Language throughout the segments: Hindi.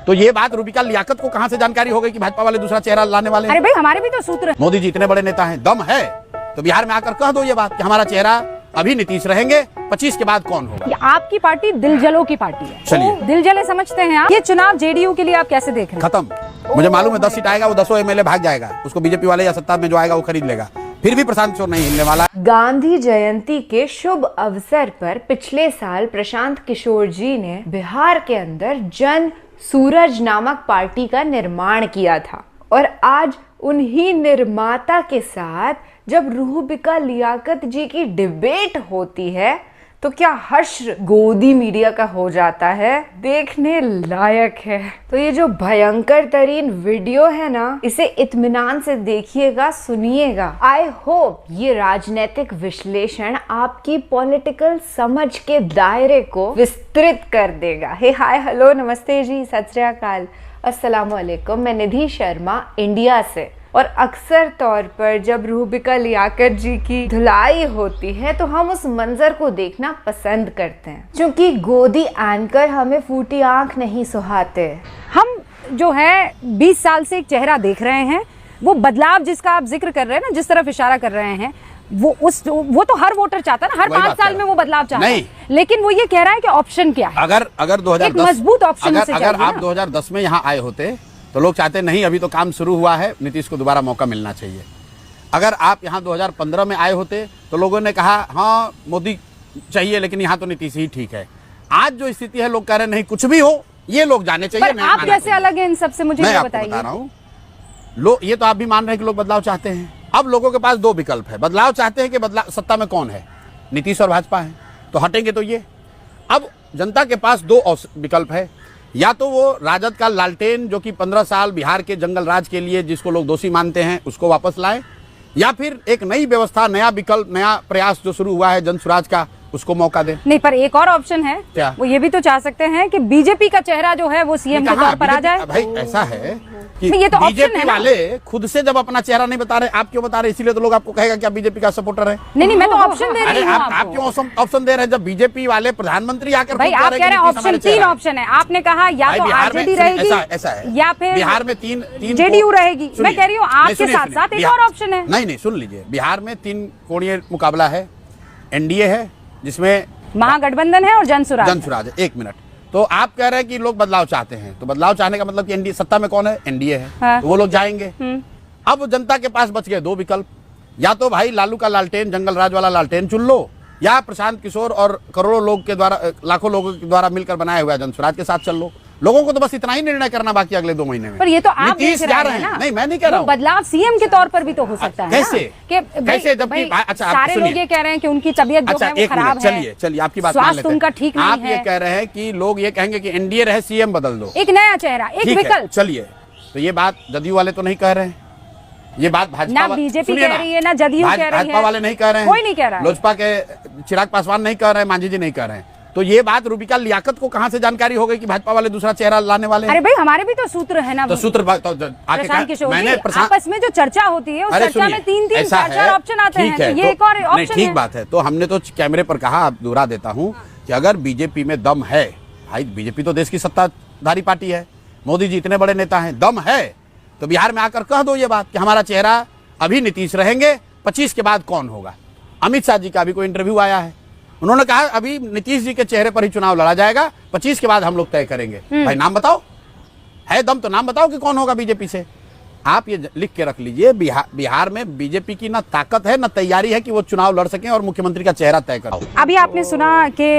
तो ये बात रूबिका लियाकत को कहां से जानकारी हो गई कि भाजपा वाले दूसरा चेहरा लाने वाले हैं? अरे भाई हमारे भी तो सूत्र है। मोदी जी इतने बड़े नेता हैं, दम है तो बिहार में आकर कह दो ये बात कि हमारा चेहरा अभी नीतीश रहेंगे, 25 के बाद कौन होगा। ये आपकी पार्टी दिलजलों की पार्टी है। चलिए। तो दिलजले समझते हैं आप। ये चुनाव जेडीयू के लिए आप कैसे देख रहे हैं? खत्म। मुझे मालूम है 10 सीट आएगा, वो 10 एमएलए भाग जाएगा, उसको बीजेपी वाले या सत्ता में जो आएगा वो खरीद लेगा, फिर भी प्रशांत किशोर नहीं हिलने वाला। गांधी जयंती के शुभ अवसर पर पिछले साल प्रशांत किशोर जी ने बिहार के अंदर जन सूरज नामक पार्टी का निर्माण किया था और आज उन्हीं निर्माता के साथ जब रूबिका लियाकत जी की डिबेट होती है तो क्या हर्ष गोदी मीडिया का हो जाता है, देखने लायक है। तो ये जो भयंकर तरीन वीडियो है ना, इसे इत्मीनान से देखिएगा, सुनिएगा। आई होप ये राजनीतिक विश्लेषण आपकी पॉलिटिकल समझ के दायरे को विस्तृत कर देगा। हे हाय हेलो नमस्ते जी, सत श्री अकाल, अस्सलाम वालेकुम। मैं निधि शर्मा इंडिया से। और अक्सर तौर पर जब रूबिका लियाकत जी की धुलाई होती है तो हम उस मंजर को देखना पसंद करते हैं, क्योंकि गोदी एंकर हमें फूटी आंख नहीं सुहाते। हम जो है 20 साल से एक चेहरा देख रहे हैं, वो बदलाव जिसका आप जिक्र कर रहे हैं ना, जिस तरफ इशारा कर रहे हैं, वो तो हर वोटर चाहता है ना, हर 5 साल में वो बदलाव चाहता है। लेकिन वो ये कह रहा है कि ऑप्शन क्या है। अगर 2010 एक मजबूत ऑप्शन से अगर आप 2010 में यहाँ आए होते तो लोग चाहते नहीं, अभी तो काम शुरू हुआ है, नीतीश को दोबारा मौका मिलना चाहिए। अगर आप यहाँ 2015 में आए होते तो लोगों ने कहा हाँ मोदी चाहिए, लेकिन यहाँ तो नीतीश ही ठीक है। आज जो स्थिति है, लोग कह रहे नहीं, कुछ भी हो ये लोग जाने चाहिए। पर आप कैसे अलग हैं इन सबसे, मुझे ये बताइए। बता रहा हूँ, लोग ये तो आप भी मान रहे हैं कि लोग बदलाव चाहते हैं। अब लोगों के पास 2 विकल्प है, बदलाव चाहते हैं कि बदलाव सत्ता में कौन है, नीतीश और भाजपा है, तो हटेंगे तो ये। अब जनता के पास 2 विकल्प है, या तो वो राजद का लालटेन जो कि 15 साल बिहार के जंगल राज के लिए जिसको लोग दोषी मानते हैं उसको वापस लाए, या फिर एक नई व्यवस्था, नया विकल्प, नया प्रयास जो शुरू हुआ है जन स्वराज का, उसको मौका दे। नहीं, पर एक और ऑप्शन है, क्या? वो ये भी तो चाह सकते हैं कि बीजेपी का चेहरा जो है वो सीएम के तौर पर आ जाए। भाई ऐसा है कि ये तो बीजेपी वाले खुद से जब अपना चेहरा नहीं बता रहे, आप क्यों बता रहे? इसीलिए तो लोग आपको कहेगा कि आप बीजेपी का सपोर्टर है। नहीं, मैं तो ऑप्शन दे रही हूँ। आप क्यों ऑप्शन दे रहे हैं जब बीजेपी वाले प्रधानमंत्री आकर भाई आप कह रहे हैं ऑप्शन 3 ऑप्शन है। आपने कहा या तो आरजेडी रहेगी, ऐसा है, या फिर बिहार में 3 जेडीयू रहेगी। मैं कह रही हूँ आपके साथ साथ एक और ऑप्शन है। नहीं, सुन लीजिए, बिहार में 3 कोणीय मुकाबला है, एनडीए है जिसमें महागठबंधन है और जनसुराज है। 1 मिनट, तो आप कह रहे हैं कि लोग बदलाव चाहते हैं, तो बदलाव चाहने का मतलब कि एनडीए सत्ता में कौन है? एनडीए है। हाँ। तो वो लोग जाएंगे। अब जनता के पास बच गए 2 विकल्प, या तो भाई लालू का लालटेन, जंगल राज वाला लालटेन चुन लो, या प्रशांत किशोर और करोड़ों लोग के द्वारा, लाखों लोगों के द्वारा मिलकर बनाया हुआ जनसुराज के साथ चल लो। लोगों को तो बस इतना ही निर्णय करना बाकी अगले 2 महीने में। पर ये तो आप नीतीश जा रहे हैं। नहीं, मैं नहीं कह रहा हूँ। बदलाव सीएम के तौर पर भी तो हो सकता है। कैसे जबकि अच्छा, सारे लोग ये कह रहे हैं कि उनकी तबीयत जो है वो खराब है। चलिए आपकी बात स्वास्थ्य उनका ठीक नहीं है। आप ये कह रहे हैं कि लोग ये कहेंगे कि एनडीए रहे, सीएम बदल दो, एक नया चेहरा, एक विकल्प। चलिए, तो ये बात जदयू वाले तो नहीं कह रहे हैं, ये बात भाजपा ना बीजेपी कह रही है, ना जदयू कह रही है, भाजपा वाले नहीं कह रहे हैं, कोई नहीं कह रहा है, लोजपा के चिराग पासवान नहीं कह रहे हैं, मांझी जी नहीं कह रहे हैं। तो ये बात रूबिका लियाकत को कहां से जानकारी हो गई कि भाजपा वाले दूसरा चेहरा लाने वाले हैं? अरे भाई हमारे भी तो सूत्र है ना। तो सूत्र प्रशांत किशोर जी, आपस में जो चर्चा होती है उस चर्चा में 3-3 4-4 ऑप्शन आते हैं, तो ये एक और ऑप्शन है। ठीक बात है, तो हमने तो कैमरे पर कहा, अब दोहरा देता हूं कि अगर बीजेपी में दम है, भाई बीजेपी तो देश की सत्ताधारी पार्टी है, मोदी जी इतने बड़े नेता हैं, दम है तो बिहार में आकर कह दो ये बात कि हमारा चेहरा अभी नीतीश रहेंगे, 25 के बाद कौन होगा। अमित शाह जी का अभी कोई इंटरव्यू आया है, उन्होंने कहा अभी नीतीश जी के चेहरे पर ही चुनाव लड़ा जाएगा, 25 के बाद हम लोग तय करेंगे। भाई नाम बताओ, है दम तो नाम बताओ कि कौन होगा बीजेपी से। आप ये लिख के रख लीजिए, बिहार में बीजेपी की ना ताकत है ना तैयारी है कि वो चुनाव लड़ सकें और मुख्यमंत्री का चेहरा तय कर। अभी आपने सुना कि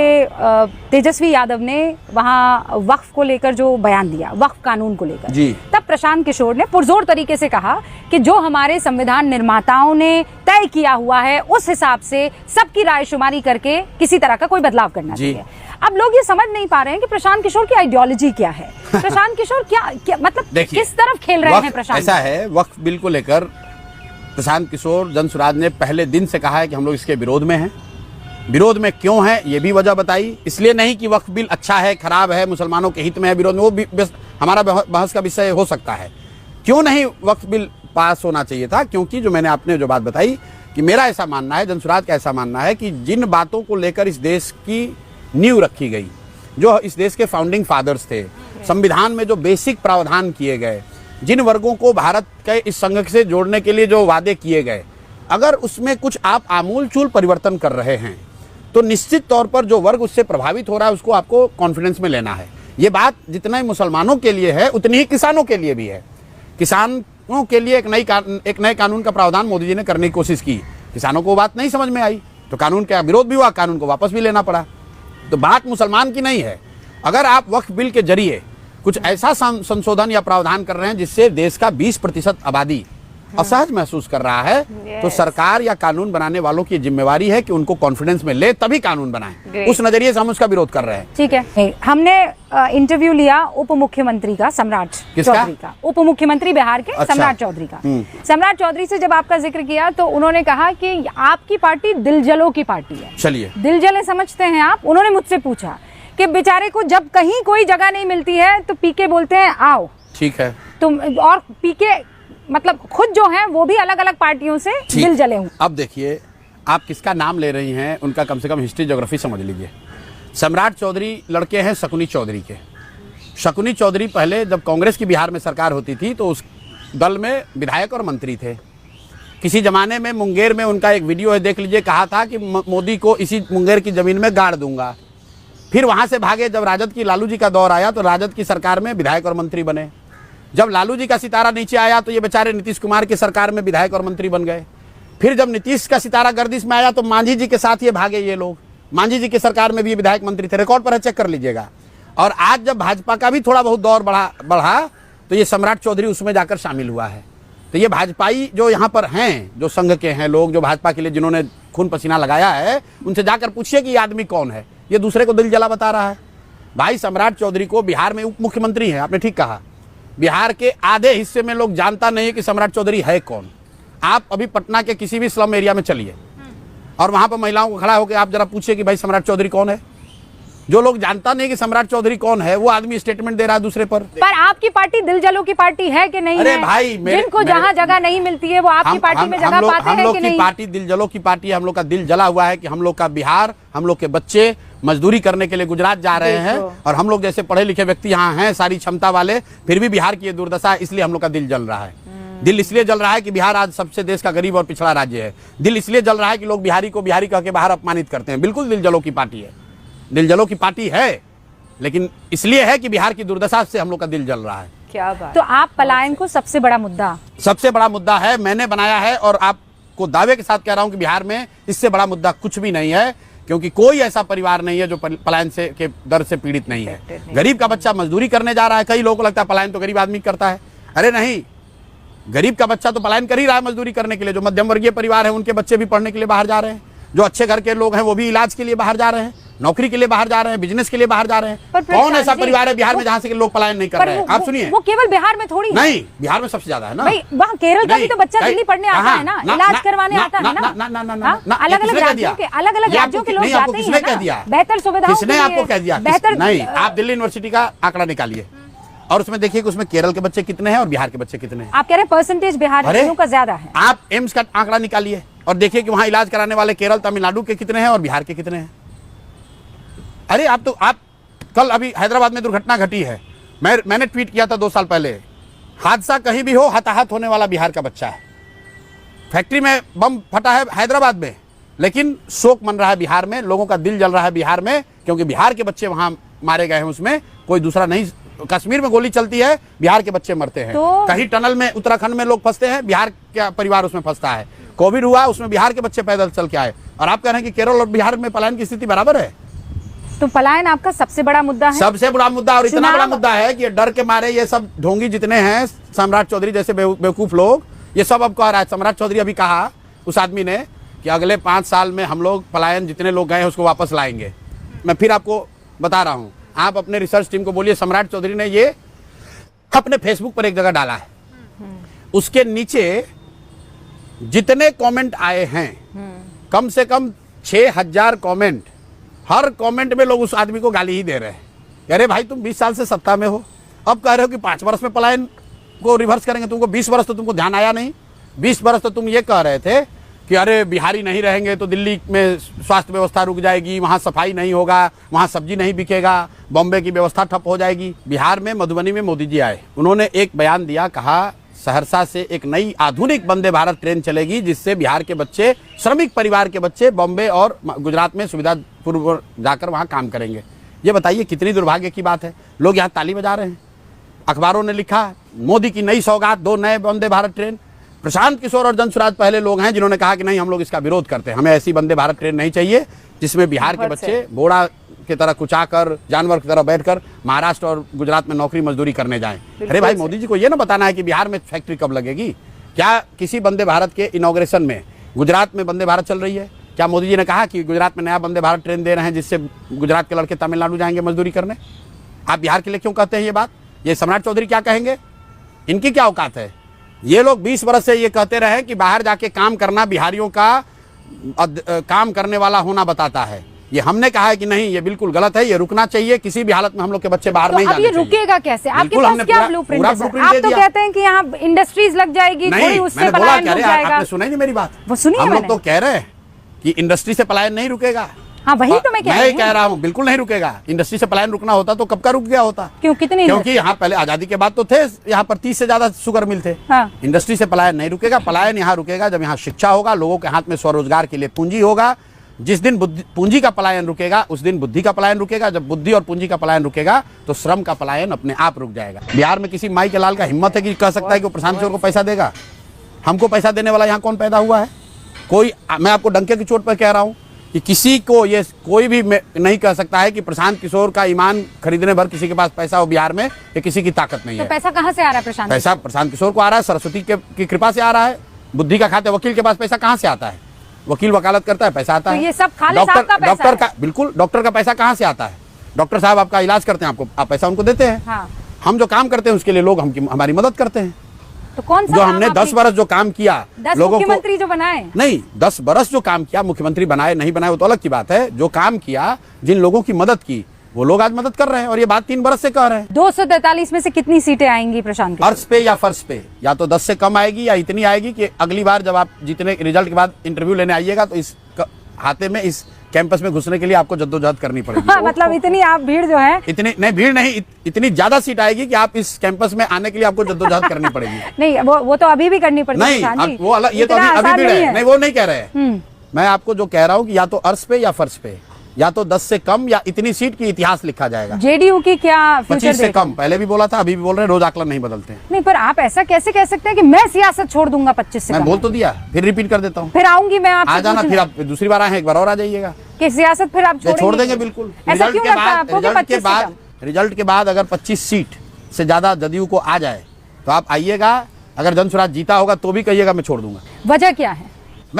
तेजस्वी यादव ने वहां वक्फ को लेकर जो बयान दिया, वक्फ कानून को लेकर जी, तब प्रशांत किशोर ने पुरजोर तरीके से कहा कि जो हमारे संविधान निर्माताओं ने तय किया हुआ है उस हिसाब से सबकी रायशुमारी करके किसी तरह का कोई बदलाव करना चाहिए। अब लोग ये समझ नहीं पा रहे हैं कि प्रशांत किशोर की आइडियोलॉजी क्या है। प्रशांत किशोर क्या मतलब किस तरफ खेल रहे हैं प्रशांत? ऐसा है, वक्फ बिल को लेकर प्रशांत किशोर, जनसुराज ने पहले दिन से कहा है कि हम लोग इसके विरोध में हैं। विरोध में क्यों है ये भी वजह बताई, इसलिए नहीं कि वक्फ बिल अच्छा है, खराब है, मुसलमानों के हित में है, विरोध में, वो हमारा बहस का विषय हो सकता है। क्यों नहीं वक्फ बिल पास होना चाहिए था? क्योंकि जो मैंने आपने जो बात बताई कि मेरा ऐसा मानना है, जनसुराज का ऐसा मानना है कि जिन बातों को लेकर इस देश की नींव रखी गई, जो इस देश के फाउंडिंग फादर्स थे, संविधान में जो बेसिक प्रावधान किए गए, जिन वर्गों को भारत के इस संघ से जोड़ने के लिए जो वादे किए गए, अगर उसमें कुछ आप आमूलचूल परिवर्तन कर रहे हैं तो निश्चित तौर पर जो वर्ग उससे प्रभावित हो रहा है उसको आपको कॉन्फिडेंस में लेना है। ये बात जितना ही मुसलमानों के लिए है उतनी ही किसानों के लिए भी है। किसानों के लिए एक नए कानून का प्रावधान मोदी जी ने करने की कोशिश की, किसानों को बात नहीं समझ में आई तो कानून का विरोध भी हुआ, कानून को वापस भी लेना पड़ा। तो बात मुसलमान की नहीं है। अगर आप वक्फ बिल के जरिए कुछ ऐसा संशोधन या प्रावधान कर रहे हैं जिससे देश का 20% आबादी असहज महसूस कर रहा है, तो सरकार या कानून बनाने वालों की जिम्मेवारी है कि उनको कॉन्फिडेंस में ले तभी कानून बनाएं। उस नजरिए से हम उसका विरोध कर रहे हैं। ठीक है, हमने इंटरव्यू लिया उप मुख्यमंत्री का, सम्राट चौधरी का, उप मुख्यमंत्री बिहार के सम्राट चौधरी का। सम्राट चौधरी से जब आपका जिक्र किया तो उन्होंने कहा कि आपकी पार्टी दिलजलों की पार्टी है। चलिए, दिलजले समझते हैं आप? उन्होंने मुझसे पूछा कि बेचारे को जब कहीं कोई जगह नहीं मिलती है तो पीके बोलते हैं आओ। ठीक है, तुम और पीके मतलब खुद जो हैं वो भी अलग अलग पार्टियों से दिल जले हुए। अब देखिए, आप किसका नाम ले रही हैं, उनका कम से कम हिस्ट्री ज्योग्राफी समझ लीजिए। सम्राट चौधरी लड़के हैं शकुनी चौधरी के। शकुनी चौधरी पहले जब कांग्रेस की बिहार में सरकार होती थी तो उस दल में विधायक और मंत्री थे। किसी जमाने में मुंगेर में उनका एक वीडियो है, देख लीजिए, कहा था कि मोदी को इसी मुंगेर की जमीन में गाड़ दूंगा। फिर वहां से भागे, जब राजद की लालू जी का दौर आया तो राजद की सरकार में विधायक और मंत्री बने। जब लालू जी का सितारा नीचे आया तो ये बेचारे नीतीश कुमार की सरकार में विधायक और मंत्री बन गए। फिर जब नीतीश का सितारा गर्दिश में आया तो मांझी जी के साथ ये भागे ये लोग। मांझी जी की सरकार में भी विधायक मंत्री थे, रिकॉर्ड पर है, चेक कर लीजिएगा। और आज जब भाजपा का भी थोड़ा बहुत दौर बढ़ा तो ये सम्राट चौधरी उसमें जाकर शामिल हुआ है। तो ये भाजपाई जो यहाँ पर हैं, जो संघ के हैं लोग, जो भाजपा के लिए जिन्होंने खून पसीना लगाया है, उनसे जाकर पूछिए कि ये आदमी कौन है। ये दूसरे को दिल जला बता रहा है। भाई, सम्राट चौधरी को बिहार में उप मुख्यमंत्री है, आपने ठीक कहा। बिहार के आधे हिस्से में लोग जानता नहीं है कि सम्राट चौधरी है कौन। आप अभी पटना के किसी भी स्लम एरिया में चलिए और वहां पर महिलाओं को खड़ा होकर आप जरा पूछिए कि भाई सम्राट चौधरी कौन है। जो लोग जानता नहीं कि सम्राट चौधरी कौन है, वो आदमी स्टेटमेंट दे रहा है दूसरे पर आपकी पार्टी दिलजलों की पार्टी है कि नहीं? अरे भाई, जिनको जहाँ जगह नहीं मिलती है वो आपकी पार्टी में जगह पाते हैं कि नहीं? हम लोग की पार्टी दिलजलों की पार्टी है। हम लोग का दिल जला हुआ है कि हम लोग का बिहार, हम लोग के बच्चे मजदूरी करने के लिए गुजरात जा रहे हैं और हम लोग जैसे पढ़े लिखे व्यक्ति यहाँ हैं, सारी क्षमता वाले, फिर भी बिहार की ये दुर्दशा है। इसलिए हम लोग का दिल जल रहा है। दिल इसलिए जल रहा है कि बिहार आज सबसे देश का गरीब और पिछड़ा राज्य है। दिल इसलिए जल रहा है कि लोग बिहारी को बिहारी कह के बाहर अपमानित करते हैं। बिल्कुल दिलजलों की पार्टी है, दिलजलों की पार्टी है, लेकिन इसलिए है कि बिहार की दुर्दशा से हम लोग का दिल जल रहा है। क्या बात। तो आप पलायन को सबसे बड़ा मुद्दा है, मैंने बनाया है और आपको दावे के साथ कह रहा हूं कि बिहार में इससे बड़ा मुद्दा कुछ भी नहीं है, क्योंकि कोई ऐसा परिवार नहीं है जो पलायन से के दर से पीड़ित नहीं है। गरीब का बच्चा मजदूरी करने जा रहा है। कई लोगों को लगता है पलायन तो गरीब आदमी करता है। अरे नहीं, गरीब का बच्चा तो पलायन कर ही रहा है मजदूरी करने के लिए। जो मध्यम वर्गीय परिवार है उनके बच्चे भी पढ़ने के लिए बाहर जा रहे हैं। जो अच्छे घर के लोग हैं वो भी इलाज के लिए बाहर जा रहे हैं, नौकरी के लिए बाहर जा रहे हैं, बिजनेस के लिए बाहर जा रहे हैं। कौन ऐसा परिवार है बिहार में जहाँ से लोग पलायन नहीं कर रहे हैं? आप सुनिए, वो केवल बिहार में थोड़ी नहीं, बिहार में सबसे ज्यादा है ना। वहाँ केरल का भी तो बच्चा दिल्ली पढ़ने आता है ना, इलाज करवाने आता है ना। अलग अलग राज्यों के लोग जाते हैं, बेहतर सुविधाओं। किसने आपको कह दिया? नहीं, आप दिल्ली यूनिवर्सिटी का आंकड़ा निकालिए और उसमें देखिए कि उसमें केरल के बच्चे कितने हैं और बिहार के बच्चे कितने हैं। आप कह रहे हैं परसेंटेज बिहार का ज्यादा है। आप एम्स का आंकड़ा निकालिए और देखिए कि वहां इलाज कराने वाले केरल, तमिलनाडु के कितने हैं और बिहार के कितने हैं। अरे आप कल अभी हैदराबाद में दुर्घटना घटी है, मैंने ट्वीट किया था 2 साल पहले। हादसा कहीं भी हो, हताहत होने वाला बिहार का बच्चा है। फैक्ट्री में बम फटा है हैदराबाद में, लेकिन शोक मन रहा है बिहार में, लोगों का दिल जल रहा है बिहार में, क्योंकि बिहार के बच्चे वहां मारे गए हैं। उसमें कोई दूसरा नहीं। कश्मीर में गोली चलती है, बिहार के बच्चे मरते हैं। कहीं टनल में उत्तराखंड में लोग फंसते हैं, बिहार का परिवार उसमें फंसता है। कोविड हुआ, उसमें बिहार के बच्चे पैदल चल के आए, और आप कह रहे हैं कि केरल और बिहार में पलायन की स्थिति बराबर है। तो पलायन आपका सबसे बड़ा मुद्दा है? सबसे बड़ा मुद्दा, और इतना बड़ा मुद्दा है कि डर के मारे ये सब ढोंगी जितने हैं, सम्राट चौधरी जैसे बेवकूफ लोग, ये सब अब कह रहा है। सम्राट चौधरी अभी कहा उस आदमी ने कि अगले 5 साल में हम लोग पलायन जितने लोग गए हैं उसको वापस लाएंगे। मैं फिर आपको बता रहा हूं, आप अपने रिसर्च टीम को बोलिए, सम्राट चौधरी ने ये अपने फेसबुक पर एक जगह डाला है, उसके नीचे जितने कमेंट आए हैं, कम से कम 6000 कमेंट, हर कमेंट में लोग उस आदमी को गाली ही दे रहे हैं। अरे भाई, तुम 20 साल से सत्ता में हो, अब कह रहे हो कि 5 वर्ष में पलायन को रिवर्स करेंगे। तुमको 20 वर्ष तो तुमको ध्यान आया नहीं। 20 वर्ष तो तुम ये कह रहे थे कि अरे बिहारी नहीं रहेंगे तो दिल्ली में स्वास्थ्य व्यवस्था रुक जाएगी, वहाँ सफाई नहीं होगा, वहाँ सब्जी नहीं बिकेगा, बॉम्बे की व्यवस्था ठप हो जाएगी। बिहार में मधुबनी में मोदी जी आए, उन्होंने एक बयान दिया, कहा सहरसा से एक नई आधुनिक वंदे भारत ट्रेन चलेगी जिससे बिहार के बच्चे, श्रमिक परिवार के बच्चे बॉम्बे और गुजरात में सुविधापूर्वक जाकर वहाँ काम करेंगे। ये बताइए कितनी दुर्भाग्य की बात है। लोग यहाँ ताली बजा रहे हैं, अखबारों ने लिखा मोदी की नई सौगात 2 नए वंदे भारत ट्रेन। प्रशांत किशोर और जनसुराज पहले लोग हैं जिन्होंने कहा कि नहीं, हम लोग इसका विरोध करते हैं, हमें ऐसी वंदे भारत ट्रेन नहीं चाहिए जिसमें बिहार के बच्चे बोड़ा की तरह कुचाकर, जानवर की तरह बैठकर महाराष्ट्र और गुजरात में नौकरी मजदूरी करने जाएं। अरे भाई, मोदी जी को ये ना बताना है कि बिहार में फैक्ट्री कब लगेगी। क्या किसी वंदे भारत के इनॉग्रेशन में गुजरात में वंदे भारत चल रही है? क्या मोदी जी ने कहा कि गुजरात में नया वंदे भारत ट्रेन दे रहे हैं जिससे गुजरात के लड़के तमिलनाडु जाएंगे मजदूरी करने? आप बिहार के लिए क्यों कहते हैं ये बात? ये सम्राट चौधरी क्या कहेंगे? इनकी क्या औकात है? ये लोग 20 वर्ष से ये कहते रहे कि बाहर जाके काम करना बिहारियों का काम करने वाला होना बताता है। ये हमने कहा है कि नहीं, ये बिल्कुल गलत है, ये रुकना चाहिए, किसी भी हालत में हम लोग के बच्चे बाहर नहीं जाने चाहिए। अब ये रुकेगा कैसे? आपके पास क्या ब्लूप्रिंट है? आप तो कहते हैं कि यहाँ इंडस्ट्रीज लग जाएगी, थोड़ी उससे पलायन रुक जाएगा। आपने सुना ही नहीं मेरी बात? वो सुनिए, हम लोग तो कह रहे हैं कि इंडस्ट्री से पलायन नहीं रुकेगा। हाँ, वही तो मैं कह रहा हूँ, बिल्कुल नहीं रुकेगा। इंडस्ट्री से पलायन रुकना होता तो कब का रुक गया होता? क्योंकि यहाँ पहले आजादी के बाद तो थे, यहाँ पर 30 से ज्यादा शुगर मिल थे। हाँ। इंडस्ट्री से पलायन नहीं रुकेगा। पलायन यहाँ रुकेगा जब यहाँ शिक्षा होगा, लोगों के हाथ में स्वरोजगार के लिए पूंजी होगा। जिस दिन पूंजी का पलायन रुकेगा उस दिन बुद्धि का पलायन रुकेगा। जब बुद्धि और पूंजी का पलायन रुकेगा तो श्रम का पलायन अपने आप रुक जाएगा। बिहार में किसी माई के लाल का हिम्मत है कि कह सकता है कि वो प्रशांत किशोर को पैसा देगा? हमको पैसा देने वाला यहाँ कौन पैदा हुआ है? कोई, मैं आपको डंके की चोट पर कह रहा हूँ कि किसी को ये कोई भी नहीं कह सकता है कि प्रशांत किशोर का ईमान खरीदने भर किसी के पास पैसा हो बिहार में, ये किसी की ताकत नहीं है। तो पैसा कहाँ से आ रहा है? प्रशांत किशोर को आ रहा है, सरस्वती की कृपा से आ रहा है। बुद्धि का खाते वकील के पास पैसा कहाँ से आता है? वकील वकालत करता है, पैसा आता है। ये सब खाली साहब का पैसा डॉक्टर का, बिल्कुल, डॉक्टर का पैसा कहाँ से आता है? डॉक्टर साहब आपका इलाज करते हैं, आपको आप पैसा उनको देते हैं। हाँ। हम जो काम करते हैं उसके लिए लोग हमारी मदद करते हैं। तो कौन सा जो हमने 10 वर्ष जो काम किया, 10 लोगों को मुख्यमंत्री जो बनाए, नहीं 10 वर्ष जो काम किया, मुख्यमंत्री बनाए नहीं बनाए वो तो अलग की बात है। जो काम किया, जिन लोगों की मदद की, वो लोग आज मदद कर रहे हैं और ये बात 3 वर्ष से कह रहे हैं। 243 में से कितनी सीटें आएंगी प्रशांत? अर्श पे या फर्श पे, या तो 10 से कम आएगी या इतनी आएगी कि अगली बार जब आप जीतने रिजल्ट के बाद इंटरव्यू लेने आइएगा तो इस खाते में, इस कैंपस में घुसने के लिए आपको जद्दोजहद करनी पड़ेगी। हाँ, मतलब इतनी आप भीड़ जो है, इतनी नहीं भीड़ नहीं, इतनी ज्यादा सीट आएगी कि आप इस कैंपस में आने के लिए आपको जद्दोजहद करनी पड़ेगी। नहीं, वो तो अभी भी करनी पड़ती है। नहीं, वो अलग, ये तो अभी भीड़ है। नहीं, वो नहीं कह रहे हैं। मैं आपको जो कह रहा हूँ कि या तो अर्श पे या फर्श पे, या तो 10 से कम या इतनी सीट की इतिहास लिखा जाएगा। जेडीयू की क्या 25 से कम, पहले भी बोला था, अभी भी बोल रहे हैं, रोज आकलन नहीं बदलते हैं। नहीं, पर आप ऐसा कैसे कह सकते हैं कि मैं सियासत छोड़ दूंगा 25 से मैं कम? बोल तो दिया, फिर रिपीट कर देता हूँ। फिर आऊंगी मैं, आप आ जाना, फिर आप दूसरी बार आए, एक बार और आ जाइएगा। कि सियासत फिर आप छोड़ देंगे? बिल्कुल। रिजल्ट के बाद अगर 25 सीट से ज्यादा जदयू को आ जाए तो आप आइएगा। अगर जनसुराज जीता होगा तो भी कहिएगा मैं छोड़ दूंगा। वजह क्या है?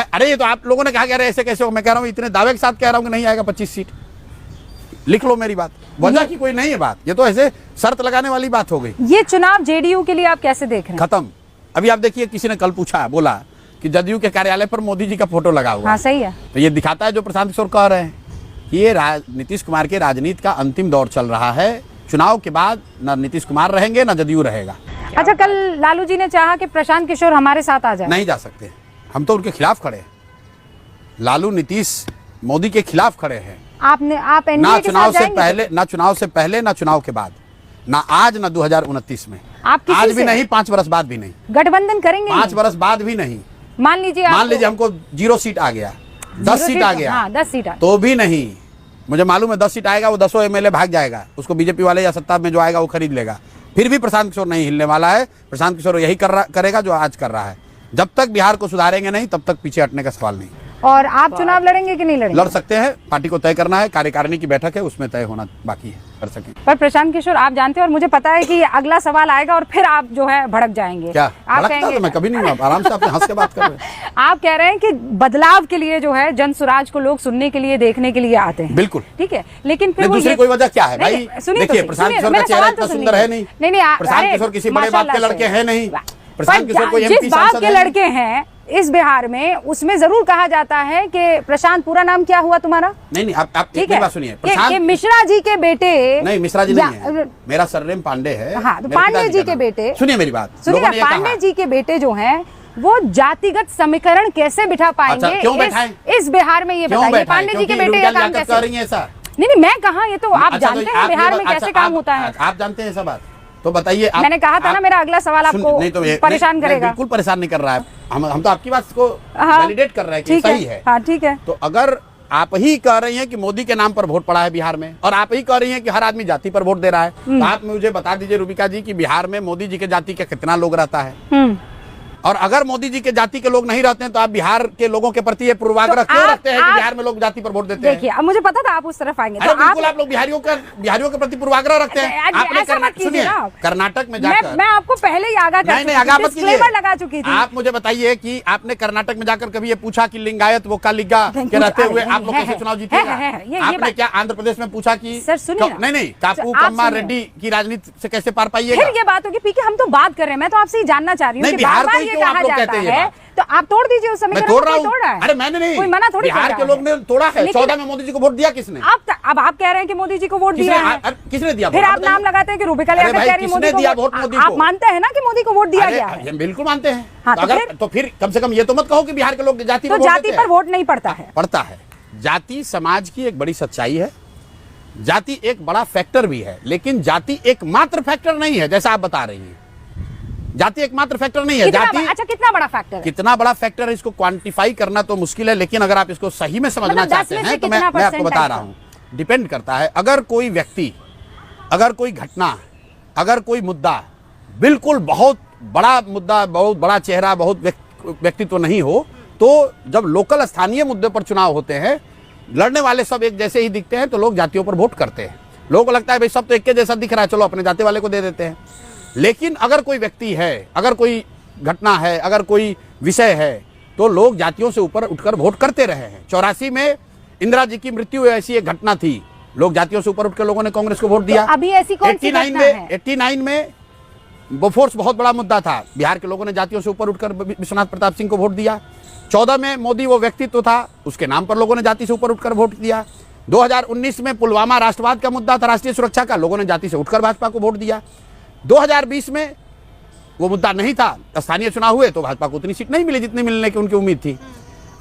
अरे ये तो आप लोगों ने कहा कह रहे ऐसे कैसे हो, मैं कह रहा हूँ इतने दावे के साथ कह रहा हूँ कि नहीं आएगा 25 सीट। लिख लो मेरी बात, वजह की कोई नहीं है बात, ये तो ऐसे शर्त लगाने वाली बात हो गई। ये चुनाव जेडीयू के लिए आप कैसे देख रहे हैं? खत्म। अभी आप देखिए, किसी ने कल पूछा, बोला कि जदयू के कार्यालय पर मोदी जी का फोटो लगा हुआ। हाँ, सही है। तो ये दिखाता है जो प्रशांत किशोर कह रहे हैं कि ये नीतीश कुमार के राजनीति का अंतिम दौर चल रहा है। चुनाव के बाद न नीतीश कुमार रहेंगे न जदयू रहेगा। अच्छा, कल लालू जी ने चाहा कि प्रशांत किशोर हमारे साथ आ जाए। नहीं जा सकते, हम तो उनके खिलाफ खड़े हैं। लालू नीतीश मोदी के खिलाफ खड़े हैं। आप ना चुनाव से पहले, ना चुनाव से पहले, ना चुनाव के बाद, ना आज, ना 2029 में। आप आज भी नहीं, 5 वर्ष बाद भी नहीं। गठबंधन करेंगे? 5 वर्ष बाद भी नहीं। मान लीजिए हमको 0 सीट आ गया, 10 सीट आ गया। हाँ, 10 सीट तो भी नहीं। मुझे मालूम है 10 सीट आएगा, वो 10 एमएलए भाग जाएगा, उसको बीजेपी वाले या सत्ता में जो आएगा वो खरीद लेगा। फिर भी प्रशांत किशोर नहीं हिलने वाला है। प्रशांत किशोर यही करेगा जो आज कर रहा है। जब तक बिहार को सुधारेंगे नहीं, तब तक पीछे हटने का सवाल नहीं। और आप चुनाव लड़ेंगे कि नहीं लड़ेंगे? लड़ सकते हैं, पार्टी को तय करना है, कार्यकारिणी की बैठक है, उसमें तय होना बाकी है, कर सकें। पर प्रशांत किशोर, आप जानते हैं और मुझे पता है कि अगला सवाल आएगा और फिर आप जो है भड़क जाएंगे। क्या आप कहेंगे? तो मैं कभी नहीं हूँ, आराम से आपने हंस के बात कर रहे हैं। आप कह रहे हैं कि बदलाव के लिए जो है जनसुराज को लोग सुनने के लिए, देखने के लिए आते हैं। बिल्कुल ठीक है, लेकिन फिर दूसरी कोई वजह क्या है भाई? देखिए, प्रशांत किशोर का चेहरा इतना सुंदर है नहीं। प्रशांत किशोर किसी बड़े बाप के लड़के हैं नहीं। प्रशांत किशोर कोई जिस बाप के लड़के हैं इस बिहार में, उसमें जरूर कहा जाता है कि प्रशांत, पूरा नाम क्या हुआ तुम्हारा? नहीं, आप एक बात सुनिए। प्रशांत मिश्रा जी के बेटे। नहीं, मिश्रा जी नहीं है, मेरा सरनेम पांडे है। हाँ, तो पांडे जी के बेटे। सुनिए मेरी बात, सुनिए, पांडे जी के बेटे जो हैं वो जातिगत समीकरण कैसे बिठा पाएंगे? अच्छा, क्यों बैठाएं? इस बिहार में ये बताइए, पांडे जी के बेटे का काम कैसे? कर रही है ऐसा? नहीं, मैं कहा, ये तो आप अच्छा, जानते हैं बिहार में कैसे काम होता है। आप जानते हैं ऐसा बात, तो बताइए। मैंने कहा था ना, मेरा अगला सवाल आपको परेशान करेगा। बिल्कुल परेशान नहीं कर रहा है, हम तो आपकी बात को वैलिडेट कर रहे हैं कि सही है। हाँ, ठीक है। तो अगर आप ही कह रही हैं कि मोदी के नाम पर वोट पड़ा है बिहार में, और आप ही कह रही हैं कि हर आदमी जाति पर वोट दे रहा है, तो आप मुझे बता दीजिए रूबिका जी कि बिहार में मोदी जी के जाति के कितना लोग रहता है? और अगर मोदी जी के जाति के लोग नहीं रहते हैं तो आप बिहार के लोगों के प्रति ये पूर्वाग्रह क्यों रखते हैं कि बिहार में लोग जाति पर वोट देते हैं? देखिए, अब मुझे पता था आप उस तरफ आएंगे, तो बिल्कुल आप लोग बिहारियों के प्रति पूर्वाग्रह रखते हैं। आपने कर्नाटक में जाकर, मैं आपको पहले ही आगाह कर चुकी थी, आगाह मत कीजिए, लगा चुकी थी। आप मुझे बताइए कि आपने कर्नाटक में जाकर कभी ये पूछा कि लिंगायत वो कालिगा के रहते हुए आप लोग कैसे चुनाव जीतेगा? आपने क्या आंध्र प्रदेश में पूछा कि नहीं कापू कम्मा रेड्डी की राजनीति से कैसे पार पाइएगा? फिर ये बात होगी, पीके हम तो बात कर रहे हैं, मैं तो आपसे ही जानना चाह रही हूँ कि बिहार बार-बार ये कहा जाता है, तो आप तोड़ दीजिए उस समीकरण को। तोड़ रहा हूँ। अरे मैंने नहीं, कोई मना थोड़ी बिहार के लोग ने तोड़ा है। 14 में मोदी जी को वोट दिया किसने? अब आप कह रहे हैं कि मोदी जी को वोट दिया है। किसने दिया? फिर आप नाम लगाते हैं कि रूबिका लियाकत कह रही मोदी को। आप मानते हैं ना कि मोदी को वोट दिया गया है? बिल्कुल मानते हैं। तो फिर कम से कम ये तो मत कहो कि बिहार के लोग जाति पर वोट नहीं पड़ता है। पड़ता है। जाति समाज की एक बड़ी सच्चाई है, जाति एक बड़ा फैक्टर भी है, लेकिन जाति एकमात्र फैक्टर नहीं है जैसा आप बता रही हैं। जाति एकमात्र फैक्टर नहीं है। जाति अच्छा, कितना बड़ा फैक्टर है? कितना बड़ा फैक्टर है इसको क्वांटिफाई करना तो मुश्किल है, लेकिन अगर आप इसको सही में समझना चाहते हैं तो मैं आपको बता रहा हूं। डिपेंड करता है, अगर कोई व्यक्ति, अगर कोई घटना, अगर कोई मुद्दा बिल्कुल बहुत बड़ा मुद्दा, बहुत बड़ा चेहरा, बहुत व्यक्तित्व नहीं हो, तो जब लोकल स्थानीय मुद्दे पर चुनाव होते हैं, लड़ने वाले सब एक जैसे ही दिखते हैं तो लोग जातियों पर वोट करते हैं। लोगों को लगता है भाई सब तो एक के जैसा दिख रहा है, चलो अपने जाति वाले को दे देते हैं। लेकिन अगर कोई व्यक्ति है, अगर कोई घटना है, अगर कोई विषय है, तो लोग जातियों से ऊपर उठकर वोट करते रहे हैं। 84 में इंदिरा जी की मृत्यु ऐसी एक घटना थी, लोग जातियों से ऊपर उठकर लोगों ने कांग्रेस को वोट दिया। तो अभी ऐसी कौन सी घटना है? 89 में बोफोर्स बहुत बड़ा मुद्दा था, बिहार के लोगों ने जातियों से ऊपर उठकर विश्वनाथ प्रताप सिंह को वोट दिया। 14 में मोदी वो व्यक्तित्व था, उसके नाम पर लोगों ने जाति से ऊपर उठकर वोट दिया। 2019 में पुलवामा राष्ट्रवाद का मुद्दा था, राष्ट्रीय सुरक्षा का, लोगों ने जाति से उठकर भाजपा को वोट दिया। 2020 में वो मुद्दा नहीं था, स्थानीय चुनाव हुए तो भाजपा को उतनी सीट नहीं मिली जितनी मिलने की उनकी उम्मीद थी।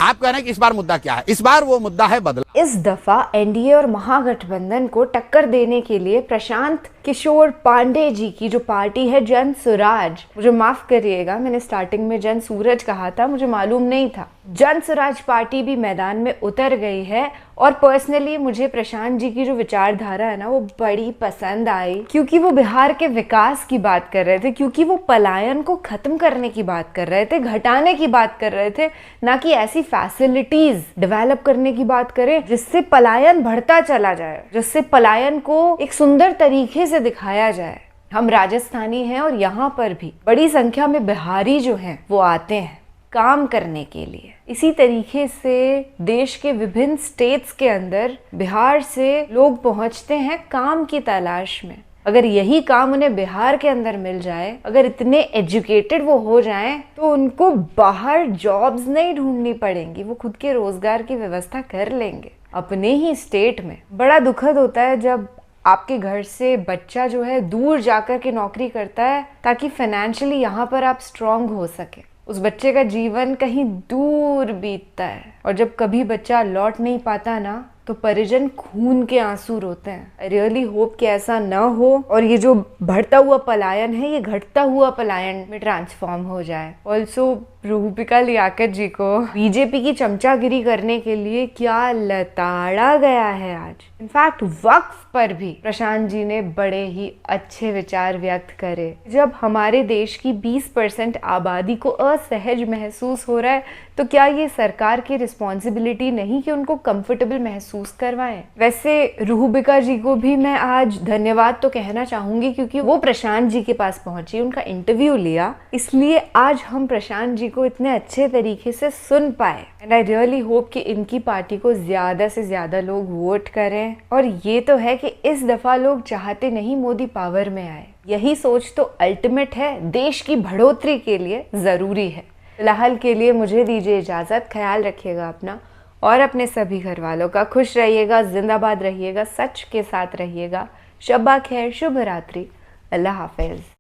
आप कह रहे हैं कि इस बार मुद्दा क्या है? इस बार वो मुद्दा है बदलाव। इस दफा एनडीए और महागठबंधन को टक्कर देने के लिए प्रशांत किशोर पांडे जी की जो पार्टी है जन स्वराज, मुझे माफ करिएगा, मैंने स्टार्टिंग में जन सूरज कहा था, मुझे मालूम नहीं था। जन स्वराज पार्टी भी मैदान में उतर गई है और पर्सनली मुझे प्रशांत जी की जो विचारधारा है ना, वो बड़ी पसंद आई, क्योंकि वो बिहार के विकास की बात कर रहे थे, क्योंकि वो पलायन को खत्म करने की बात कर रहे थे, घटाने की बात कर रहे थे, ना कि ऐसी फैसिलिटीज डेवलप करने की बात करें जिससे पलायन बढ़ता चला जाए, जिससे पलायन को एक सुंदर तरीके से दिखाया जाए। हम राजस्थानी हैं और यहाँ पर भी बड़ी संख्या में बिहारी जो हैं वो आते हैं काम करने के लिए। इसी तरीके से देश के विभिन्न स्टेट्स के अंदर बिहार से लोग पहुंचते हैं काम की तलाश में। अगर यही काम उन्हें बिहार के अंदर मिल जाए, अगर इतने एजुकेटेड वो हो जाएं, तो उनको बाहर जॉब्स नहीं ढूंढनी पड़ेंगी, वो खुद के रोजगार की व्यवस्था कर लेंगे अपने ही स्टेट में। बड़ा दुखद होता है जब आपके घर से बच्चा जो है दूर जाकर के नौकरी करता है ताकि फाइनेंशियली यहाँ पर आप स्ट्रांग हो सके। उस बच्चे का जीवन कहीं दूर बीतता है और जब कभी बच्चा लौट नहीं पाता ना, तो परिजन खून के आंसू रोते हैं। आई रियली होप कि ऐसा ना हो और ये जो बढ़ता हुआ पलायन है ये घटता हुआ पलायन में ट्रांसफॉर्म हो जाए। ऑल्सो रूबिका लियाकत जी को बीजेपी की चमचागिरी करने के लिए क्या लताड़ा गया है आज। इनफैक्ट वक्फ पर भी प्रशांत जी ने बड़े ही अच्छे विचार व्यक्त करे। जब हमारे देश की 20% आबादी को असहज महसूस हो रहा है, तो क्या ये सरकार की रिस्पॉन्सिबिलिटी नहीं कि उनको कंफर्टेबल महसूस करवाएं। वैसे रूबिका जी को भी मैं आज धन्यवाद तो कहना चाहूंगी, क्योंकि वो प्रशांत जी के पास पहुंची, उनका इंटरव्यू लिया, इसलिए आज हम प्रशांत जी को इतने अच्छे तरीके से सुन पाए। एंड आई रियली होप कि इनकी पार्टी को ज्यादा से ज्यादा लोग वोट करें। और ये तो है कि इस दफा लोग चाहते नहीं मोदी पावर में आए, यही सोच तो अल्टीमेट है, देश की बढ़ोतरी के लिए जरूरी है। फिलहाल के लिए मुझे दीजिए इजाजत। ख्याल रखिएगा अपना और अपने सभी घर वालों का। खुश रहिएगा, जिंदाबाद रहिएगा, सच के साथ रहिएगा। शब्बा खैर, शुभ रात्रि, अल्लाह हाफिज।